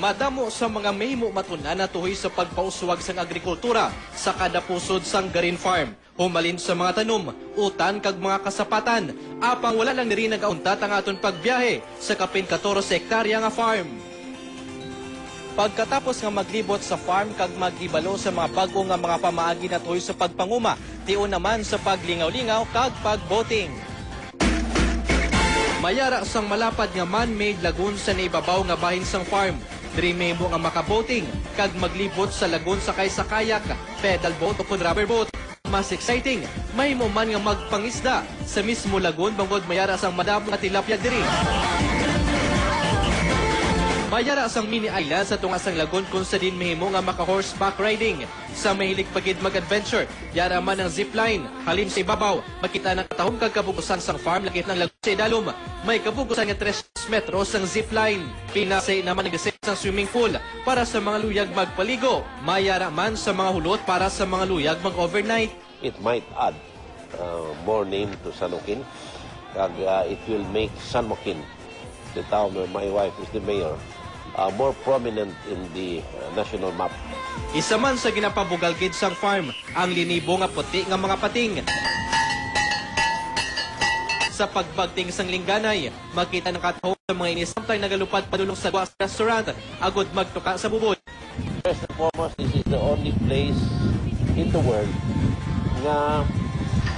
Madamo sa mga mahimo matunan na tuhoy sa pagpauswag sang agrikultura sa kada pusod sang Garin Farm. Humalin sa mga tanom, utan kag mga kasapatan, apang wala lang niri nagauntat ang aton pagbiyahe sa kapin 14 hektarya nga farm. Pagkatapos nga maglibot sa farm kag magibalo sa mga bago nga mga pamaagi na tuhoy sa pagpanguma, tion naman sa paglingaw-lingaw kag pagboating. Mayara sang malapad nga man-made lagoon sa naibabaw nga bahin sang farm. Diri mo nga makaboating kag maglibot sa lagoon sakay sa kayak, pedal boat o kun rubber boat. Mas exciting, may mo man nga magpangisda sa mismo lagoon bangod mayara sang madamo nga tilapia diri. Mayara sang mini island sa tungasang lagoon kung sa din mahimo nga maka-horseback riding. Sa mahilig pagid mag-adventure, yara man ang zipline, halin sa ibabaw, makita ng katahong kag kabugusan sang farm, lakit ng lagoon sa idalom. May kabugusan nga 3 metros ang zipline. Pinasay naman nag-set sang swimming pool para sa mga luyag magpaligo. Mayara man sa mga hulot para sa mga luyag mag-overnight. It might add more name to San Joaquin. Kag it will make San Joaquin, the town where my wife is the mayor, more prominent in the national map. Isa man sa ginapabugalgid sang farm, ang linibo nga puti nga mga pating. Sa pagbagting sang lingganay, makita ng katahong sa mga inisamtay nagalupad padulong sa Guas Restaurant, agod magtuka sa bubod. First and foremost, this is the only place in the world nga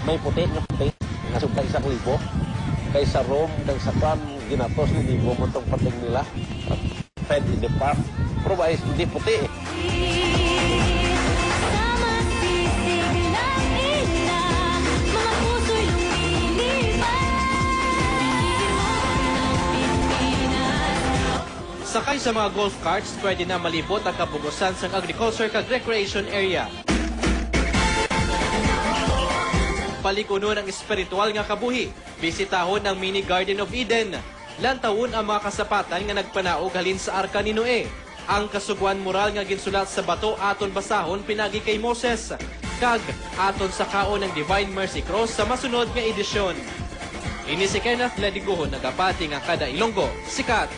may puti nga subay sa libo. Kaysa Rome, kag sa Pan, ginatos ni libo mo itong pating nila. Fed in the park, provides hindi puti. Sakay sa mga golf carts, pwede na malibot ang kabugusan sa agriculture kag recreation area. Palikunon ang espiritual nga kabuhi, bisitahon ang mini Garden of Eden. Lantawon ang mga kasapatan nga nagpanaog halin sa Arka ni Noe. Ang kasugwan moral nga ginsulat sa bato aton basahon pinagi kay Moses. Kag aton sa kaon ng Divine Mercy Cross sa masunod nga edisyon. Ini si Kenneth Ladiguhon, nagapati nga kada Ilonggo, sikat.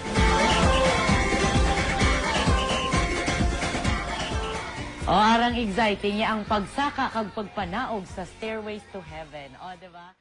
O, arang exciting niya ang pagsaka kag pagpanaog sa Stairways to Heaven. O, diba?